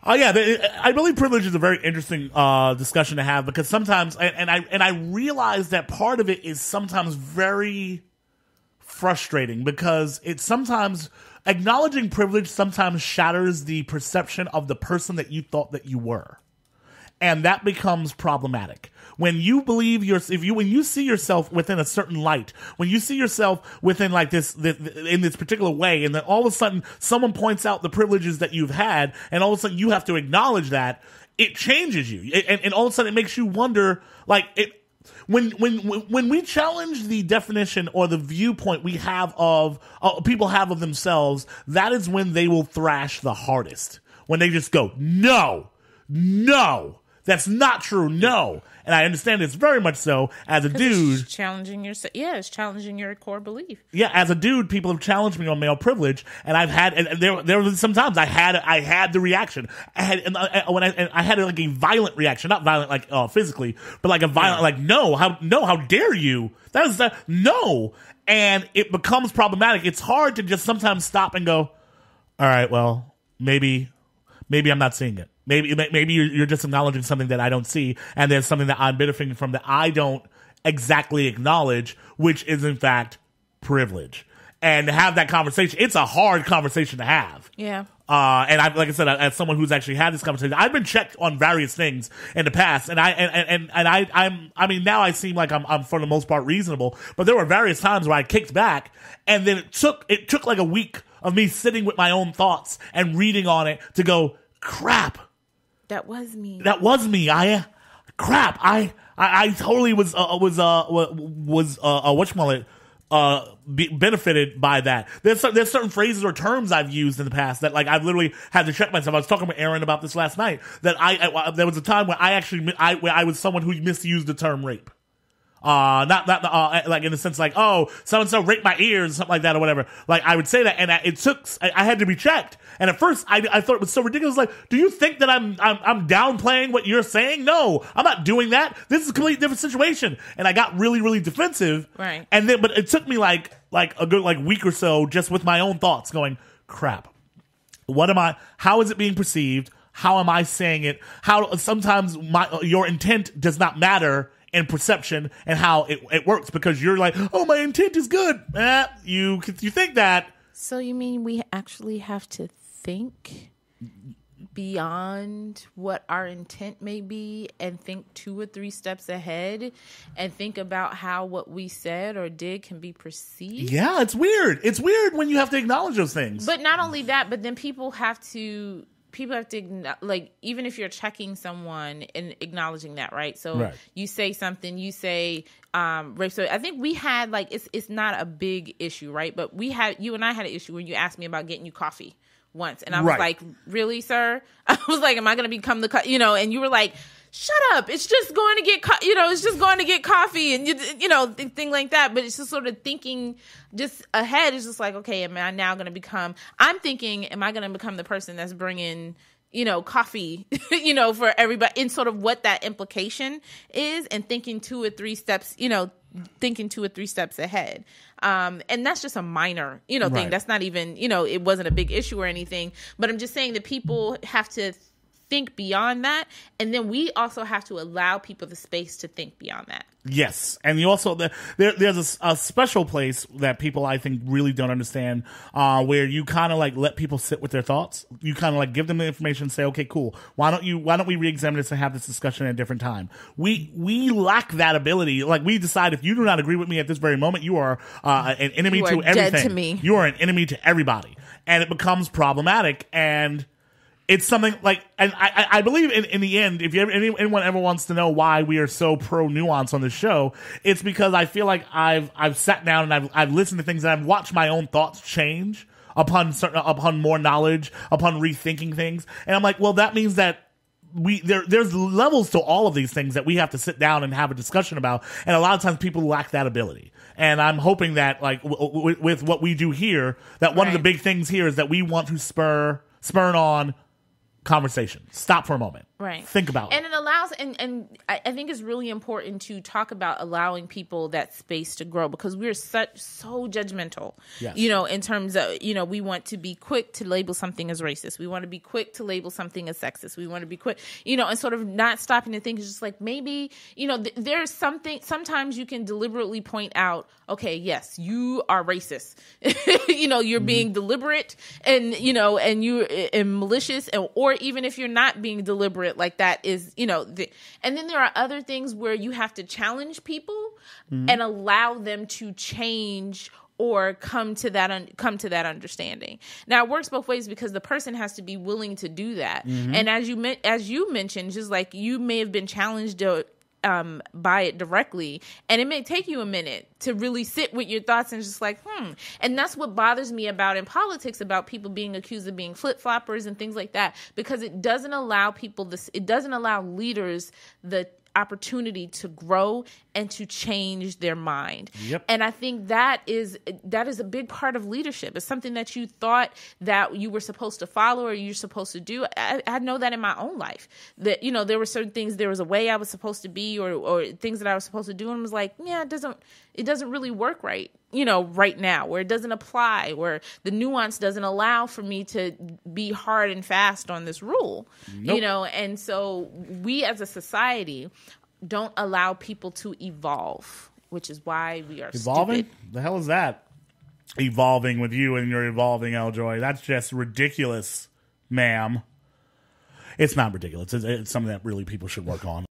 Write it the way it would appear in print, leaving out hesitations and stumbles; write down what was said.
Oh yeah, I believe privilege is a very interesting discussion to have because sometimes, and I realize that part of it is sometimes very frustrating because it's sometimes acknowledging privilege sometimes shatters the perception of the person that you thought that you were, and that becomes problematic. When you believe when you see yourself within a certain light, when you see yourself within like this in this particular way, and then all of a sudden someone points out the privileges that you've had, and all of a sudden you have to acknowledge that, it changes you, and all of a sudden it makes you wonder, like it. When we challenge the definition or the viewpoint we have of people have of themselves, that is when they will thrash the hardest. When they just go, no. That's not true. No. And I understand it's very much so as a dude. It's challenging your, it's challenging your core belief. Yeah, as a dude, people have challenged me on male privilege, and I've had, and there were sometimes I had the reaction. I had like a violent reaction, not violent like physically, but like a violent like how dare you? That is no, and it becomes problematic. It's hard to just sometimes stop and go, all right, well, maybe I'm not seeing it. Maybe you're just acknowledging something that I don't see, and there's something that I'm benefiting from that I don't exactly acknowledge, which is in fact privilege. And to have that conversation, it's a hard conversation to have. Yeah. And like I said, as someone who's actually had this conversation, I've been checked on various things in the past, and I mean, now I seem like I'm for the most part reasonable, but there were various times where I kicked back, and then it took like a week of me sitting with my own thoughts and reading on it to go, crap. That was me. I totally was benefited by that. There's certain phrases or terms I've used in the past that like I've literally had to check myself. I was talking with Aaron about this last night that there was a time where I was someone who misused the term rape. Not like in the sense like, oh, so-and-so raped my ears, something like that or whatever. Like I would say that, and I had to be checked. And at first I thought it was so ridiculous. Like, do you think that I'm downplaying what you're saying? No, I'm not doing that. This is a completely different situation. And I got really, really defensive. Right. And then, but it took me like a good week or so just with my own thoughts going, crap. How is it being perceived? How am I saying it? How sometimes your intent does not matter in perception and how it works, because you're like, oh, my intent is good. You think that. So you mean we actually have to think beyond what our intent may be and think 2 or 3 steps ahead and think about how what we said or did can be perceived? Yeah, it's weird. It's weird when you have to acknowledge those things. But not only that, but then people have to, like, even if you're checking someone and acknowledging that, right? So right. You say something, you say rape. So I think we had, like, it's not a big issue, right? But you and I had an issue when you asked me about getting you coffee once. And I was right. like, really, sir? I was like, am I going to become and you were like, shut up. It's just going to get, it's just going to get coffee and, thing like that. But it's just sort of thinking just ahead. It's just like, okay, am I now going to become, I'm thinking, am I going to become the person that's bringing, coffee, for everybody, in sort of what that implication is, and thinking 2 or 3 steps, thinking 2 or 3 steps ahead. And that's just a minor, thing. Right. That's not even, it wasn't a big issue or anything, but I'm just saying that people have to think beyond that, and then we also have to allow people the space to think beyond that. Yes, and you also there's a special place that people I think really don't understand, where you kind of like let people sit with their thoughts. You kind of like give them the information, and say, okay, cool. Why don't we re-examine this and have this discussion at a different time? We lack that ability. Like, we decide if you do not agree with me at this very moment, you are an enemy to everything. Dead to me. You are an enemy to everybody, and it becomes problematic. And it's something like, and I believe in the end, if anyone ever wants to know why we are so pro nuance on this show, it's because I feel like I've sat down and I've listened to things and I've watched my own thoughts change upon more knowledge, upon rethinking things, and I'm like, well, that means that there's levels to all of these things that we have to sit down and have a discussion about, and a lot of times people lack that ability. And I'm hoping that, like, with what we do here, that one of the big things here is that we want to spur on conversation. Stop for a moment. Right. Think about and it. it allows, and I think it's really important to talk about allowing people that space to grow, because we're so judgmental, Yes. in terms of, we want to be quick to label something as racist. We want to be quick to label something as sexist. We want to be quick, and sort of not stopping to think. It's just like, maybe, there's something, sometimes you can deliberately point out, okay, yes, you are racist. You're being deliberate and you're malicious, or even if you're not being deliberate, like that is, and then there are other things where you have to challenge people and allow them to change or come to that understanding. Now, it works both ways, because the person has to be willing to do that. And as you mentioned, just like you may have been challenged by it directly, and it may take you a minute to really sit with your thoughts and just like, And that's what bothers me about in politics, about people being accused of being flip-floppers and things like that, because it doesn't allow people this, it doesn't allow leaders the opportunity to grow and to change their mind. Yep. And I think that is a big part of leadership. It's something that you thought that you were supposed to follow or you're supposed to do. I know that in my own life, that, there were certain things, there was a way I was supposed to be, or things that I was supposed to do, and I was like, yeah, it doesn't really work right, right now, where it doesn't apply, where the nuance doesn't allow for me to be hard and fast on this rule, Nope. And so we as a society don't allow people to evolve, which is why we are Evolving? stupid. The hell is that? Evolving with you and your evolving, Eljoy. That's just ridiculous, ma'am. It's not ridiculous. It's something that really people should work on.